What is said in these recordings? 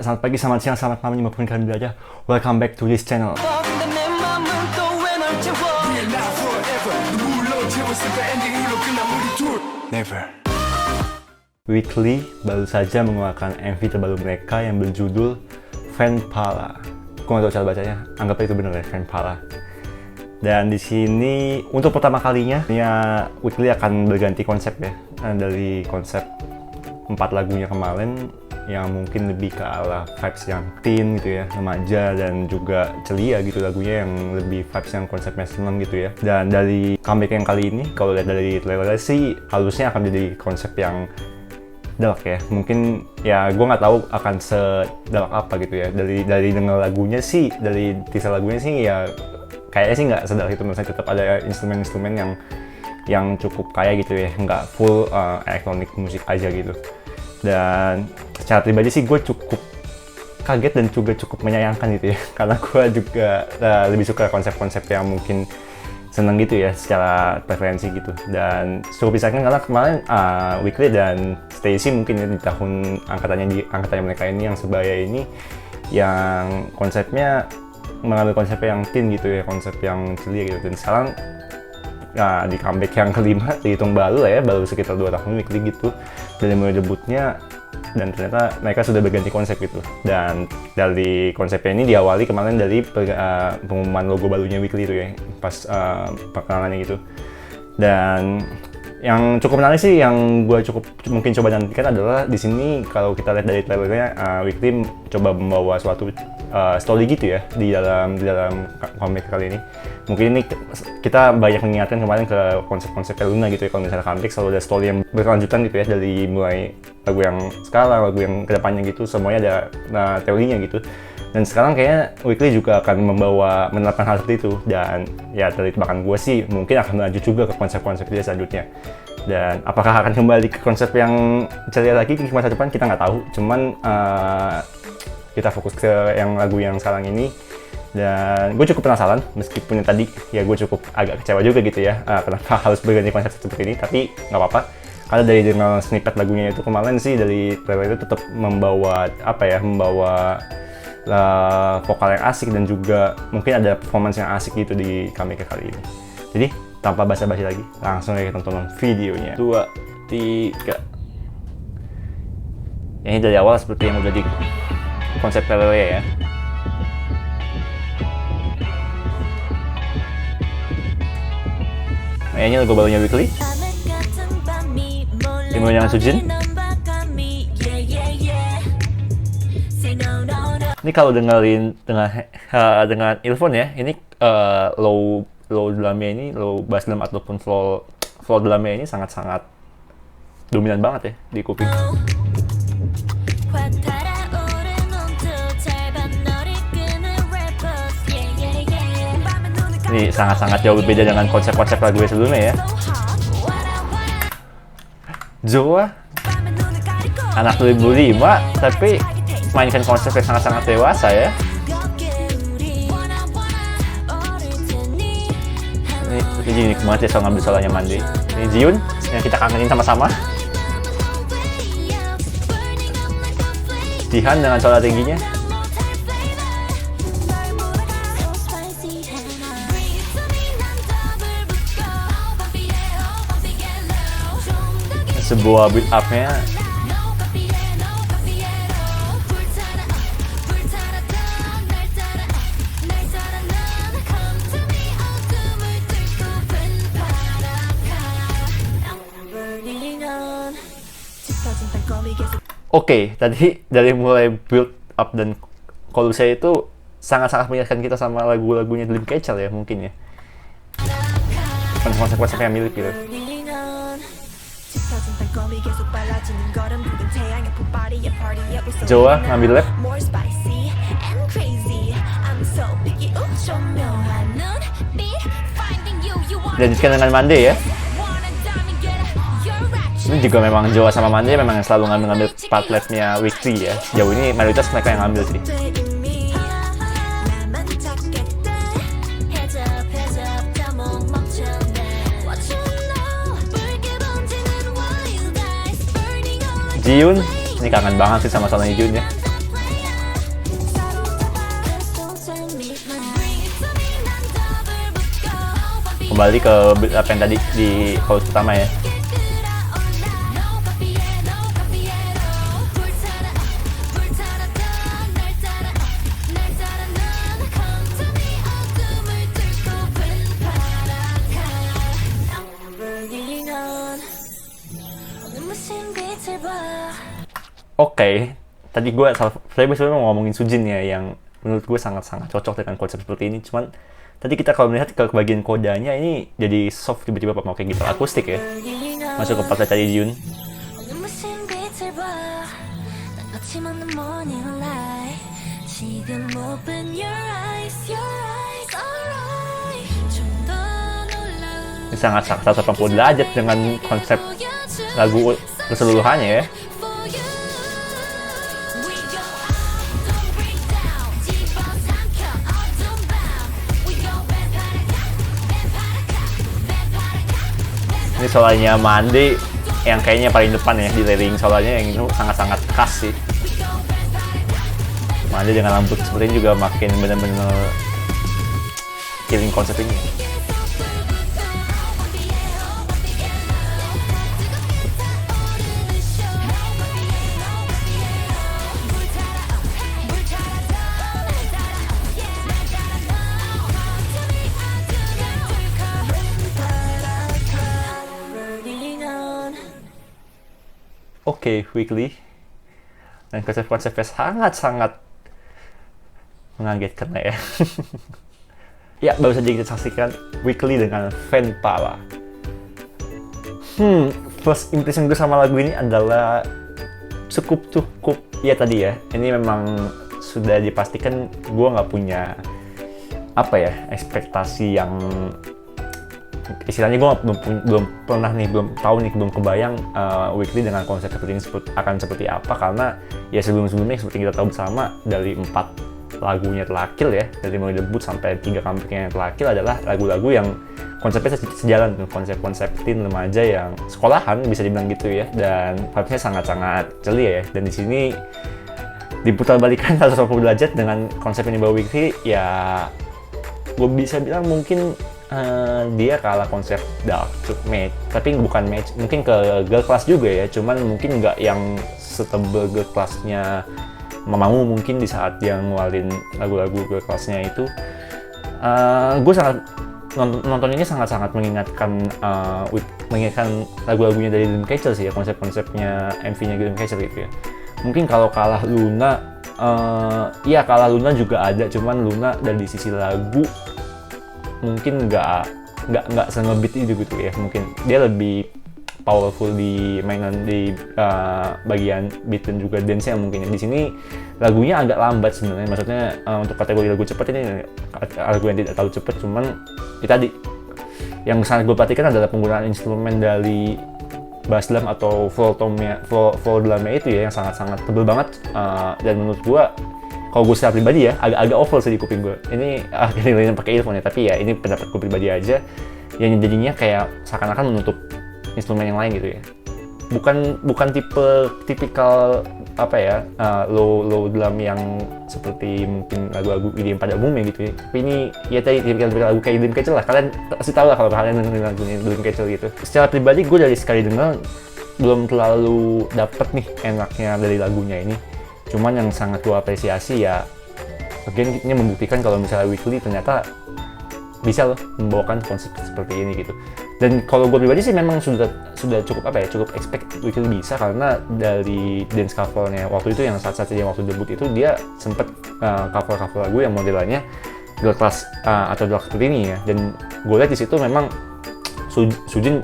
Selamat pagi, selamat siang, selamat malam, dimanapun kalian berada. Welcome back to this channel. Never. Weekly baru saja mengeluarkan MV terbaru mereka yang berjudul Fanpala. Aku nggak tahu cara bacanya, anggap itu benar ya, Fanpala. Dan di sini untuk pertama kalinya, Weekly akan berganti konsep ya, dari konsep 4 lagunya kemarin yang mungkin lebih ke arah vibes yang teen gitu ya, remaja dan juga celia gitu, lagunya yang lebih vibes yang konsepnya seneng gitu ya. Dan dari comeback yang kali ini, kalau lihat dari trailer sih harusnya akan jadi konsep yang dark ya. Mungkin ya gue nggak tahu akan sedark apa gitu ya. Dari denger lagunya sih, dari teaser lagunya sih ya kayaknya sih nggak sedark itu. Misalnya tetap ada instrumen-instrumen yang cukup kaya gitu ya, nggak full elektronik musik aja gitu. Dan secara pribadi sih gue cukup kaget dan juga cukup menyayangkan gitu ya, karena gue juga lebih suka konsep-konsep yang mungkin seneng gitu ya secara preferensi gitu. Dan cukup disayangkan karena kemarin Weekly dan Stacey mungkin ya, di tahun angkatannya mereka ini yang sebaya ini, yang konsepnya mengambil konsep yang teen gitu ya, konsep yang ceria gitu. Dan sekarang di comeback yang kelima, dihitung baru lah ya, baru sekitar 2 tahun Weekly gitu dari mulai debutnya, dan ternyata mereka sudah berganti konsep gitu. Dan dari konsepnya ini diawali kemarin dari pengumuman logo barunya Weekly itu ya, pas perkenalannya gitu. Dan yang cukup menarik sih, yang gue cukup mungkin coba nantikan adalah di sini kalau kita lihat dari trailernya, Weekly coba membawa suatu story gitu ya di dalam comeback kali ini. Mungkin ini kita banyak mengingatkan kemarin ke konsep-konsep Luna gitu ya, kalau misalnya comeback selalu ada story yang berkelanjutan gitu ya, dari mulai lagu yang sekarang, lagu yang kedepannya gitu, semuanya ada teorinya gitu. Dan sekarang kayaknya Weekly juga akan menerapkan hal seperti itu. Dan ya dari tebakan gue sih mungkin akan melanjut juga ke konsep-konsep dia selanjutnya. Dan apakah akan kembali ke konsep yang ceria lagi di masa depan, kita nggak tahu. Cuman kita fokus ke yang lagu yang sekarang ini. Dan gue cukup penasaran, meskipun yang tadi ya gue cukup agak kecewa juga gitu ya, kenapa harus berganti konsep seperti ini. Tapi nggak apa-apa, karena dari dengar snippet lagunya itu kemarin sih, dari trailer itu tetap membawa vokal yang asik dan juga mungkin ada performance yang asik gitu di comeback kali ini. Jadi tanpa basa-basi lagi, langsung aja kita tonton videonya. 2, 3. Ini dari awal seperti yang udah di konsep trailernya ya. Nah, ini lagu barunya Weekly, Imul Yang Sujin. Ini kalau dengerin dengan earphone ya, ini low drumnya ini, low bass drum ataupun floor drumnya ini sangat-sangat dominan banget ya di kuping. Ini sangat-sangat jauh berbeda dengan konsep-konsep lagu sebelumnya ya. Joa anak 2005 tapi mainkan konsep yang sangat-sangat dewasa ya. Ini nikmat ya soal ngambil solanya Mandi. Ini Jiun yang kita kangenin sama-sama. Jihan dengan suara tingginya. Sebuah build up-nya Oke, tadi dari mulai build up dan kalau saya itu sangat-sangat mengingatkan kita sama lagu-lagunya Dreamcatcher ya mungkin ya. Konsep-konsep yang mirip gitu. Joa ngambil lap. Dan jika dengan Mande ya. Ini juga memang Joa sama Mande memang yang selalu ngambil part lap-nya Weekly ya. Jauh ini mayoritas mereka yang ngambil sih. Jiun, ini kangen banget sih sama suaranya Jiun ya. kembali ke apa yang tadi di chorus pertama ya. Oke, tadi saya sebenarnya mau ngomongin Sujin ya, yang menurut gue sangat-sangat cocok dengan konsep seperti ini. Cuman tadi kita kalau melihat ke bagian kodanya ini jadi soft, tiba-tiba pakai gitar akustik ya, masuk ke part tadi Jun. Ini sangat 180 derajat dengan konsep lagu keseluruhannya ya. Ini solonya Mandi yang kayaknya paling depan ya di layering solonya, yang itu sangat-sangat khas sih. Mandi dengan rambut seperti ini juga makin bener-bener killing konsep ini. Oke, Weekly dan konsep-konsepnya sangat-sangat mengagetkan ya. Ya, baru saja kita saksikan Weekly dengan Fenpala. First impression gue sama lagu ini adalah cukup ya tadi ya. Ini memang sudah dipastikan gue nggak punya ekspektasi yang istilahnya gue belum kebayang Weekly dengan konsep seperti ini akan seperti apa, karena ya sebelumnya seperti kita tahu bersama dari 4 lagunya terakhir ya, dari mulai debut sampai 3 comeback-nya yang terakhir adalah lagu-lagu yang konsepnya sejalan dengan konsep teen remaja yang sekolahan bisa dibilang gitu ya, dan vibes-nya sangat-sangat ceria ya. Dan di sini diputar balikan 180 derajat dengan konsep yang dibawa Weekly ya, gue bisa bilang mungkin dia kalah konsep dark match, tapi bukan match, mungkin ke girl class juga ya, cuman mungkin nggak yang setebel girl classnya Mamamoo mungkin di saat dia ngeluarin lagu-lagu girl classnya itu. Gue sangat nonton ini sangat-sangat mengingatkan lagu-lagunya dari Dreamcatcher sih ya, konsep-konsepnya MV-nya Dreamcatcher gitu ya. Mungkin kalau kalah Luna, ya kalah Luna juga ada, cuman Luna dari sisi lagu mungkin nggak sengebit itu gitu ya, mungkin dia lebih powerful di mainan di bagian beat dan juga dance-nya mungkin. Di sini lagunya agak lambat sebenarnya, maksudnya untuk kategori lagu cepat ini lagu yang tidak terlalu cepat, cuman tadi yang sangat gue perhatikan adalah penggunaan instrumen dari bass drum atau floor drumnya itu ya, yang sangat-sangat tebel banget, dan menurut gue, kalau gue secara pribadi ya, agak over sih di kuping gue. Ini akhirnya pakai earphone ya, tapi ya ini pendapat gue pribadi aja, yang jadinya kayak seakan-akan menutup instrumen yang lain gitu ya. Bukan tipikal low drum yang seperti mungkin lagu-lagu EDM pada umumnya gitu ya. Tapi ini ya tadi tipikal lagu kayak Dreamcatcher lah. Kalian pasti tahu lah kalau kalian dengerin lagunya Dreamcatcher gitu. Secara pribadi gue dari sekali denger belum terlalu dapet nih enaknya dari lagunya ini. Cuman yang sangat gue apresiasi ya, again ini membuktikan kalau misalnya Weekly ternyata bisa loh membawakan konsep seperti ini gitu. Dan kalau gue pribadi sih memang sudah cukup expect Weekly bisa, karena dari dance covernya waktu itu yang saat-saatnya waktu debut itu dia sempet cover lagu yang modelannya girl class atau dark seperti ini ya. Dan gue lihat di situ memang Sujin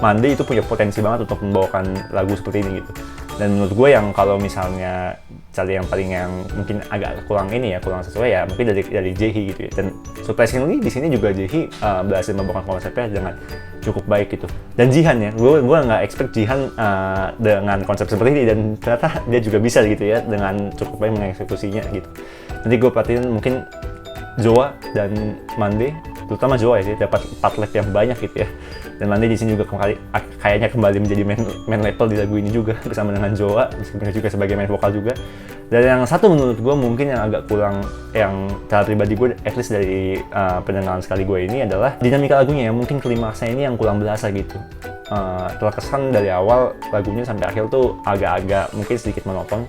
Mandi itu punya potensi banget untuk membawakan lagu seperti ini gitu. Dan menurut gue yang kalau misalnya cari yang mungkin agak kurang sesuai ya, mungkin dari Jaehyee gitu ya. Dan surprisingly di sini juga Jaehyee berhasil membawakan konsepnya dengan cukup baik gitu. Dan Jihan ya, gue nggak expect Jihan dengan konsep seperti ini, dan ternyata dia juga bisa gitu ya dengan cukup baik mengeksekusinya gitu. Nanti gue perhatiin mungkin Joa dan Mande, terutama Joa ya sih, dapat 4 lap yang banyak gitu ya. Dan Mande di sini juga kayaknya kembali menjadi main label di lagu ini juga bersama dengan Joa, meskipun juga sebagai main vokal juga. Dan yang satu menurut gue mungkin yang agak kurang, yang cara pribadi gue, at least dari pendengaran sekali gue ini adalah dinamika lagunya ya, mungkin klimaksnya ini yang kurang berasa gitu. Terkesan dari awal lagunya sampai akhir tuh agak-agak mungkin sedikit monoton,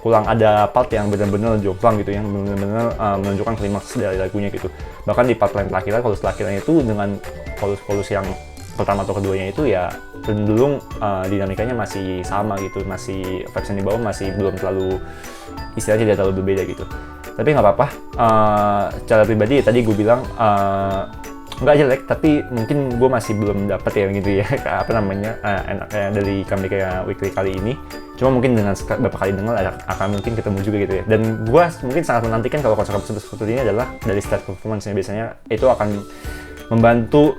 kurang ada part yang benar-benar jomplang gitu, yang benar-benar menunjukkan klimaks dari lagunya gitu. Bahkan di part lain terakhirnya, chorus terakhirnya itu dengan chorus yang pertama atau keduanya itu ya cenderung dinamikanya masih sama gitu, masih vibes di bawah masih belum terlalu, istilahnya tidak terlalu berbeda gitu. Tapi nggak apa-apa, secara pribadi ya tadi gue bilang nggak jelek, tapi mungkin gue masih belum dapet ya gitu ya apa namanya enaknya dari comeback Weekly kali ini. Cuma mungkin dengan beberapa kali dengar akan mungkin ketemu juga gitu ya. Dan gue mungkin sangat menantikan kalau konser seperti ini adalah dari stage performance-nya, biasanya itu akan membantu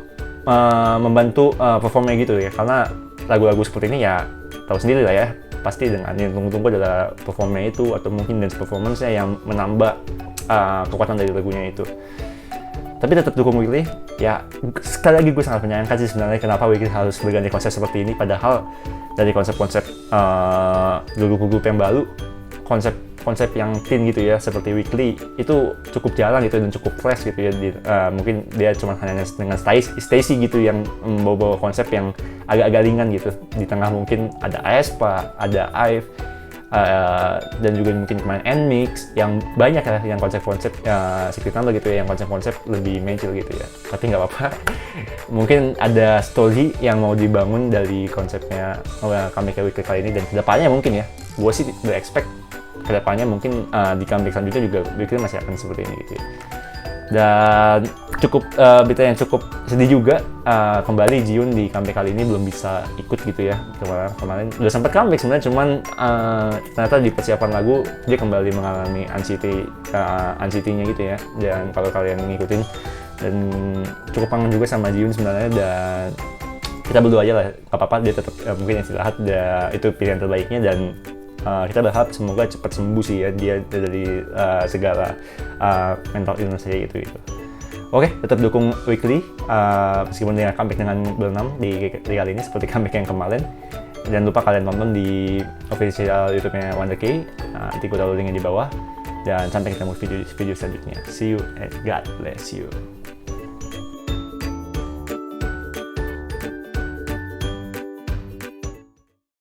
performnya gitu ya, karena lagu-lagu seperti ini ya tahu sendiri lah ya, pasti dengan yang tunggu-tunggu adalah performnya itu, atau mungkin dance performance-nya yang menambah kekuatan dari lagunya itu. Tapi tetap dukung Weekly ya. Sekali lagi gue sangat menyayangkan sih sebenarnya kenapa Weekly harus berganti konsep seperti ini, padahal dari konsep-konsep grup-grup yang baru, konsep yang teen gitu ya seperti Weekly itu cukup jarang gitu dan cukup fresh gitu ya. Mungkin dia cuma hanya dengan Stacy gitu yang membawa konsep yang agak-agak ringan gitu, di tengah mungkin ada aespa, ada IVE, dan juga mungkin kemarin Nmix yang banyak ya yang konsep-konsep Secret Number gitu ya, yang konsep-konsep lebih mature gitu ya. Tapi nggak apa-apa, mungkin ada story yang mau dibangun dari konsepnya comeback Weekly kali ini, dan kedepannya mungkin ya gue sih udah expect kedepannya mungkin di comeback selanjutnya juga Weekly masih akan seperti ini gitu ya. Dan cukup berita yang cukup sedih juga, kembali Jihoon di comeback kali ini belum bisa ikut gitu ya. Kemarin udah sempat comeback sebenarnya, cuman ternyata di persiapan lagu dia kembali mengalami anxiety-nya gitu ya. Dan kalau kalian ngikutin, dan cukup kangen juga sama Jihoon sebenarnya, dan kita berdoa aja lah, gak apa-apa dia tetap mungkin istirahat, itu pilihan terbaiknya, dan kita berharap semoga cepat sembuh sih ya dia dari segala mental illness gitu. Oke, tetap dukung Weekly meskipun dia comeback dengan berenam di kali ini seperti comeback yang kemarin. Jangan lupa kalian tonton di official YouTube-nya Wonder K, nanti gue taruh linknya di bawah. Dan sampai ketemu video selanjutnya. See you and God bless you.